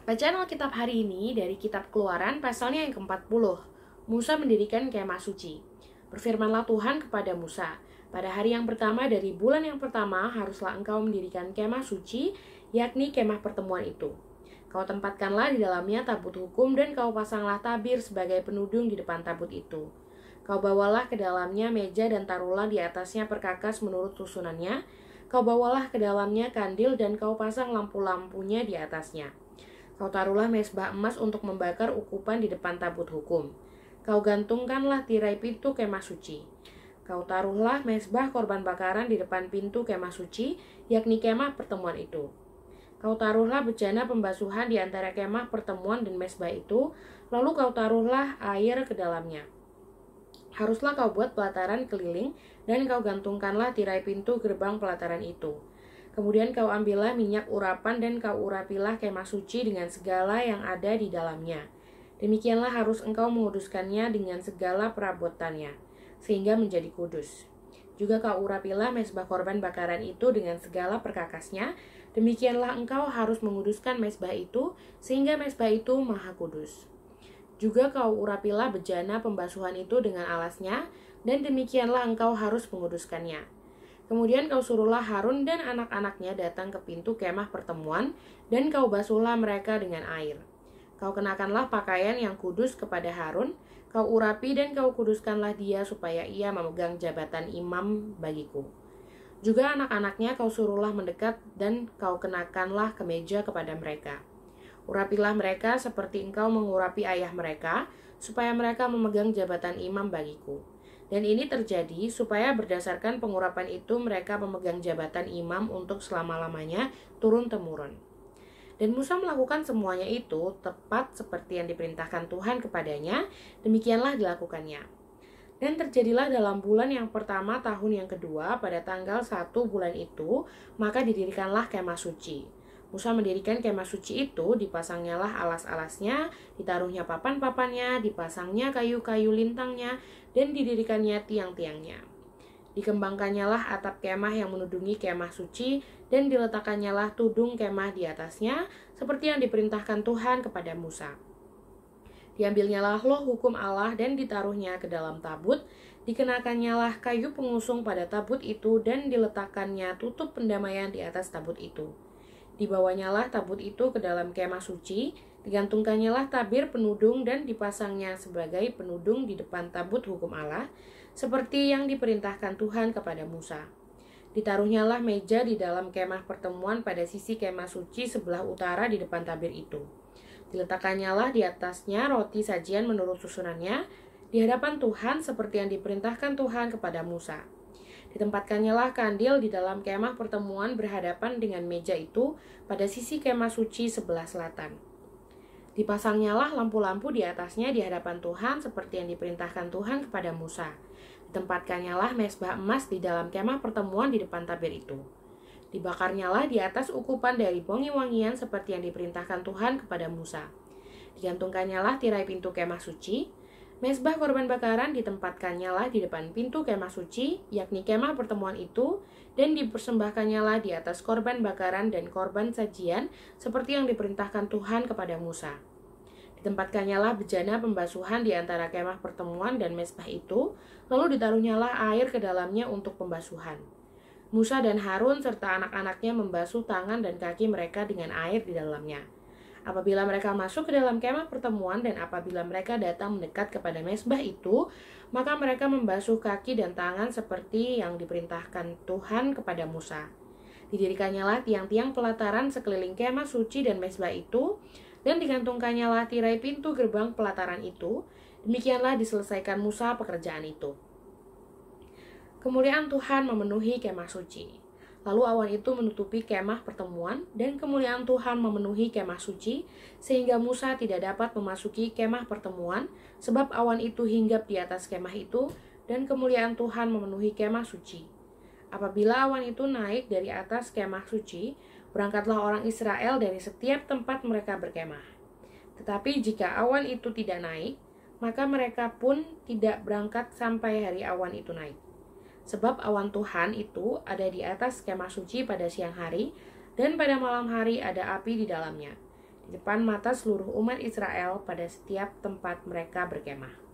Bacaan Alkitab hari ini dari kitab Keluaran pasalnya yang ke-40. Musa mendirikan kemah suci. Berfirmanlah Tuhan kepada Musa, pada hari yang pertama dari bulan yang pertama haruslah engkau mendirikan kemah suci, yakni kemah pertemuan itu. Kau tempatkanlah di dalamnya tabut hukum dan kau pasanglah tabir sebagai penudung di depan tabut itu. Kau bawalah ke dalamnya meja dan taruhlah di atasnya perkakas menurut susunannya. Kau bawalah ke dalamnya kandil dan kau pasang lampu-lampunya di atasnya. Kau taruhlah mezbah emas untuk membakar ukupan di depan tabut hukum. Kau gantungkanlah tirai pintu kemah suci. Kau taruhlah mezbah korban bakaran di depan pintu kemah suci, yakni kemah pertemuan itu. Kau taruhlah bejana pembasuhan di antara kemah pertemuan dan mezbah itu, lalu kau taruhlah air ke dalamnya. Haruslah kau buat pelataran keliling, dan kau gantungkanlah tirai pintu gerbang pelataran itu. Kemudian kau ambillah minyak urapan dan kau urapilah kemah suci dengan segala yang ada di dalamnya. Demikianlah harus engkau menguduskannya dengan segala perabotannya, sehingga menjadi kudus. Juga kau urapilah mezbah korban bakaran itu dengan segala perkakasnya. Demikianlah engkau harus menguduskan mezbah itu, sehingga mezbah itu maha kudus. Juga kau urapilah bejana pembasuhan itu dengan alasnya, dan demikianlah engkau harus menguduskannya. Kemudian kau suruhlah Harun dan anak-anaknya datang ke pintu kemah pertemuan, dan kau basuhlah mereka dengan air. Kau kenakanlah pakaian yang kudus kepada Harun, kau urapi dan kau kuduskanlah dia supaya ia memegang jabatan imam bagiku. Juga anak-anaknya kau suruhlah mendekat dan kau kenakanlah kemeja kepada mereka. Urapilah mereka seperti engkau mengurapi ayah mereka, supaya mereka memegang jabatan imam bagiku. Dan ini terjadi supaya berdasarkan pengurapan itu mereka memegang jabatan imam untuk selama-lamanya turun-temurun. Dan Musa melakukan semuanya itu tepat seperti yang diperintahkan Tuhan kepadanya, demikianlah dilakukannya. Dan terjadilah dalam bulan yang pertama tahun yang kedua pada tanggal 1 bulan itu, maka didirikanlah kemah suci. Musa mendirikan kemah suci itu, dipasangnyalah alas-alasnya, ditaruhnya papan-papannya, dipasangnya kayu-kayu lintangnya, dan didirikannya tiang-tiangnya. Dikembangkannyalah atap kemah yang menudungi kemah suci, dan diletakannyalah tudung kemah di atasnya, seperti yang diperintahkan Tuhan kepada Musa. Diambilnyalah loh hukum Allah dan ditaruhnya ke dalam tabut, dikenakannyalah kayu pengusung pada tabut itu, dan diletakkannya tutup pendamaian di atas tabut itu. Dibawanyalah tabut itu ke dalam kemah suci, digantungkannyalah tabir penudung dan dipasangnya sebagai penudung di depan tabut hukum Allah, seperti yang diperintahkan Tuhan kepada Musa. Ditaruhnyalah meja di dalam kemah pertemuan pada sisi kemah suci sebelah utara di depan tabir itu. Diletakannyalah di atasnya roti sajian menurut susunannya, di hadapan Tuhan seperti yang diperintahkan Tuhan kepada Musa. Ditempatkannyalah kandil di dalam kemah pertemuan berhadapan dengan meja itu pada sisi kemah suci sebelah selatan. Dipasangnyalah lampu-lampu di atasnya di hadapan Tuhan seperti yang diperintahkan Tuhan kepada Musa. Ditempatkannyalah mezbah emas di dalam kemah pertemuan di depan tabir itu. Dibakarnyalah di atas ukupan dari wangi-wangian seperti yang diperintahkan Tuhan kepada Musa. Digantungkannyalah tirai pintu kemah suci. Mezbah korban bakaran ditempatkannyalah di depan pintu kemah suci, yakni kemah pertemuan itu, dan dipersembahkannyalah di atas korban bakaran dan korban sajian, seperti yang diperintahkan Tuhan kepada Musa. Ditempatkannyalah bejana pembasuhan di antara kemah pertemuan dan mezbah itu, lalu ditaruhnyalah air ke dalamnya untuk pembasuhan. Musa dan Harun serta anak-anaknya membasuh tangan dan kaki mereka dengan air di dalamnya. Apabila mereka masuk ke dalam kemah pertemuan dan apabila mereka datang mendekat kepada mezbah itu, maka mereka membasuh kaki dan tangan seperti yang diperintahkan Tuhan kepada Musa. Didirikannya tiang-tiang pelataran sekeliling kemah suci dan mezbah itu, dan digantungkannyalah tirai pintu gerbang pelataran itu. Demikianlah diselesaikan Musa pekerjaan itu. Kemuliaan Tuhan memenuhi kemah suci. Lalu awan itu menutupi kemah pertemuan, dan kemuliaan Tuhan memenuhi kemah suci, sehingga Musa tidak dapat memasuki kemah pertemuan, sebab awan itu hinggap di atas kemah itu, dan kemuliaan Tuhan memenuhi kemah suci. Apabila awan itu naik dari atas kemah suci, berangkatlah orang Israel dari setiap tempat mereka berkemah. Tetapi jika awan itu tidak naik, maka mereka pun tidak berangkat sampai hari awan itu naik. Sebab awan Tuhan itu ada di atas kemah suci pada siang hari, dan pada malam hari ada api di dalamnya. depan mata seluruh umat Israel pada setiap tempat mereka berkemah.